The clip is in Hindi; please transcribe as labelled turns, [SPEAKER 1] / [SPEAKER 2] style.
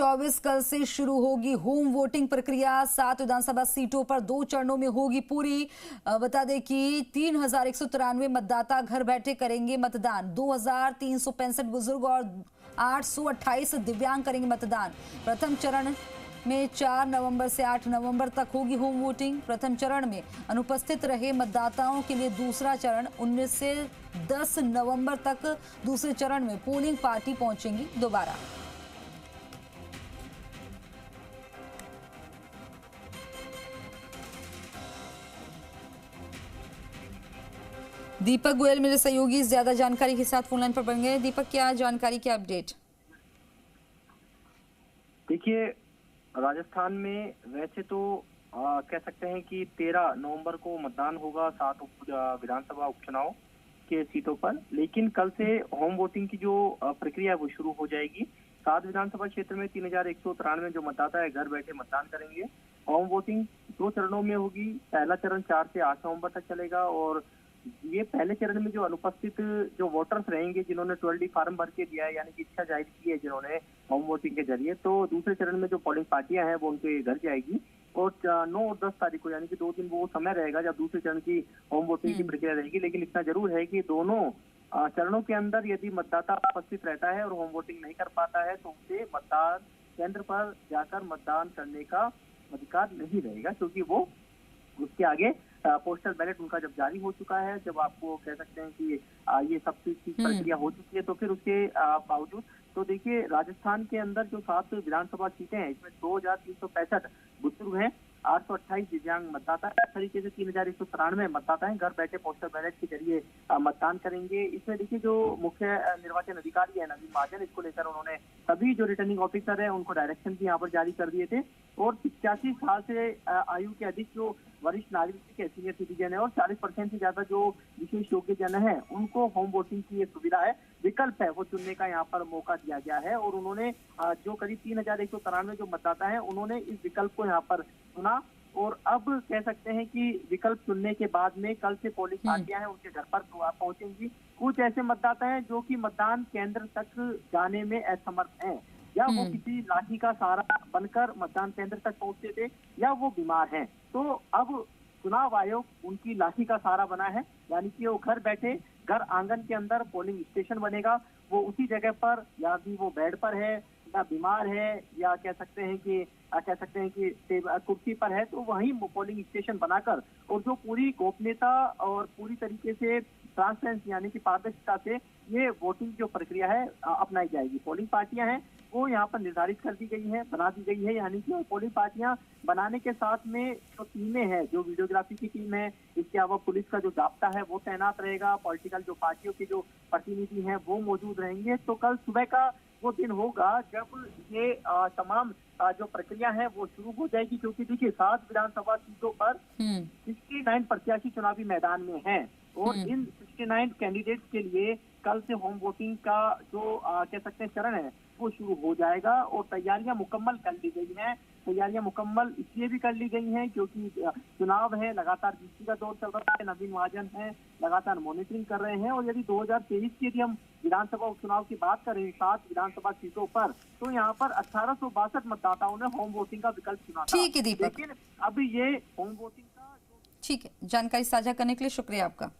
[SPEAKER 1] 24 कल से शुरू होगी होम वोटिंग प्रक्रिया। 7 विधानसभा सीटों पर 2 चरणों में होगी पूरी। बता दें कि 3193 मतदाता घर बैठे करेंगे मतदान। 2365 बुजुर्ग और 828 दिव्यांग करेंगे मतदान। प्रथम चरण में 4 नवंबर से 8 नवंबर तक होगी होम वोटिंग। प्रथम चरण में अनुपस्थित रहे मतदाताओं के लिए दूसरा चरण 19 से 10 नवंबर तक। दूसरे चरण में पोलिंग पार्टी पहुंचेंगी दोबारा। दीपक गोयल मेरे सहयोगी ज्यादा जानकारी के साथ फोन लाइन पर बन गए। दीपक, क्या जानकारी, क्या अपडेट?
[SPEAKER 2] देखिए, राजस्थान में वैसे तो कह सकते हैं कि 13 नवंबर को मतदान होगा 7 विधानसभा उपचुनाव के सीटों पर, लेकिन कल से होम वोटिंग की जो प्रक्रिया है वो शुरू हो जाएगी। 7 विधानसभा क्षेत्र में 3193 जो मतदाता है घर बैठे मतदान करेंगे। होम वोटिंग 2 चरणों में होगी। पहला चरण 4 से 8 नवंबर तक चलेगा और ये पहले चरण में जो अनुपस्थित जो वोटर्स रहेंगे, जिन्होंने 12D फॉर्म भर के दिया है, यानी कि इच्छा जाहिर की है जिन्होंने होम वोटिंग के जरिए, तो दूसरे चरण में जो पोलिंग पार्टियां हैं वो उनके घर जाएगी और 9 और 10 तारीख को, यानी कि 2 दिन वो समय रहेगा जब दूसरे चरण की होम वोटिंग की प्रक्रिया रहेगी। लेकिन इतना जरूर है कि दोनों चरणों के अंदर यदि मतदाता उपस्थित रहता है और होम वोटिंग नहीं कर पाता है तो उसे मतदान केंद्र पर जाकर मतदान करने का अधिकार नहीं रहेगा, क्योंकि वो उसके आगे पोस्टल बैलेट उनका जब जारी हो चुका है, जब आपको कह सकते हैं कि ये सब चीज प्रक्रिया हो चुकी है, तो फिर उसके बावजूद तो देखिए राजस्थान के अंदर जो 7 विधानसभा सीटें हैं इसमें 2365 बुजुर्ग हैं, 828 दिव्यांग मतदाता है। इस तरीके से 3193 मतदाता हैं घर बैठे पोस्टल बैलेट के जरिए मतदान करेंगे। इसमें देखिए जो मुख्य निर्वाचन अधिकारी है नवीन महाजन, इसको लेकर उन्होंने सभी जो रिटर्निंग ऑफिसर है उनको डायरेक्शन भी यहाँ पर जारी कर दिए थे और 85 साल से आयु के अधिक जो वरिष्ठ नागरिक है, सीनियर सिटीजन है और 40% से ज्यादा जो विशेष योग्य जन है उनको होम वोटिंग की ये सुविधा है, विकल्प है, वो चुनने का यहाँ पर मौका दिया गया है। और उन्होंने जो करीब 3193 जो मतदाता है उन्होंने इस विकल्प को यहाँ पर चुना और अब कह सकते हैं कि विकल्प चुनने के बाद में कल से पोलिंग पार्टियां हैं उनके घर पर पहुंचेंगी। कुछ ऐसे मतदाता हैं जो कि मतदान केंद्र तक जाने में असमर्थ हैं, या वो किसी लाठी का सहारा बनकर मतदान केंद्र तक पहुंचते थे, या वो बीमार हैं। तो अब चुनाव आयोग उनकी लाठी का सहारा बना है, यानी कि वो घर बैठे घर आंगन के अंदर पोलिंग स्टेशन बनेगा। वो उसी जगह पर, या भी वो बेड पर है या बीमार है या कह सकते हैं कि कुर्सी पर है, तो वहीं पोलिंग स्टेशन बनाकर और जो पूरी गोपनीयता और पूरी तरीके से ट्रांसपेरेंसी यानी कि पारदर्शिता से ये वोटिंग जो प्रक्रिया है अपनाई जाएगी। पोलिंग पार्टियां हैं वो यहाँ पर निर्धारित कर दी गई है, बना दी गई है, यानी कि पोलिंग पार्टियां बनाने के साथ में जो टीमें हैं, जो वीडियोग्राफी की टीम है, इसके अलावा पुलिस का जो जाब्ता है वो तैनात रहेगा, पॉलिटिकल जो पार्टियों के जो प्रतिनिधि हैं वो मौजूद रहेंगे। तो कल सुबह का वो दिन होगा जब ये तमाम जो प्रक्रिया है वो शुरू हो जाएगी, क्योंकि देखिए 7 विधानसभा सीटों पर 69 प्रत्याशी चुनावी मैदान में हैं और इन 69 कैंडिडेट्स के लिए कल से होम वोटिंग का जो कह सकते हैं चरण है वो शुरू हो जाएगा और तैयारियां मुकम्मल कर ली गई हैं। तैयारियां मुकम्मल इसलिए भी कर ली गई हैं क्योंकि चुनाव है, लगातार जीत का दौर चल रहा है, नवीन महाजन है लगातार मॉनिटरिंग कर रहे हैं। और यदि 2023 की यदि हम विधानसभा उपचुनाव की बात करें 7 विधानसभा सीटों पर, तो यहाँ पर 1862 मतदाताओं ने होम वोटिंग का विकल्प चुना था।
[SPEAKER 1] ठीक है दीपक,
[SPEAKER 2] लेकिन अब ये होम वोटिंग का
[SPEAKER 1] ठीक है, जानकारी साझा करने के लिए शुक्रिया आपका।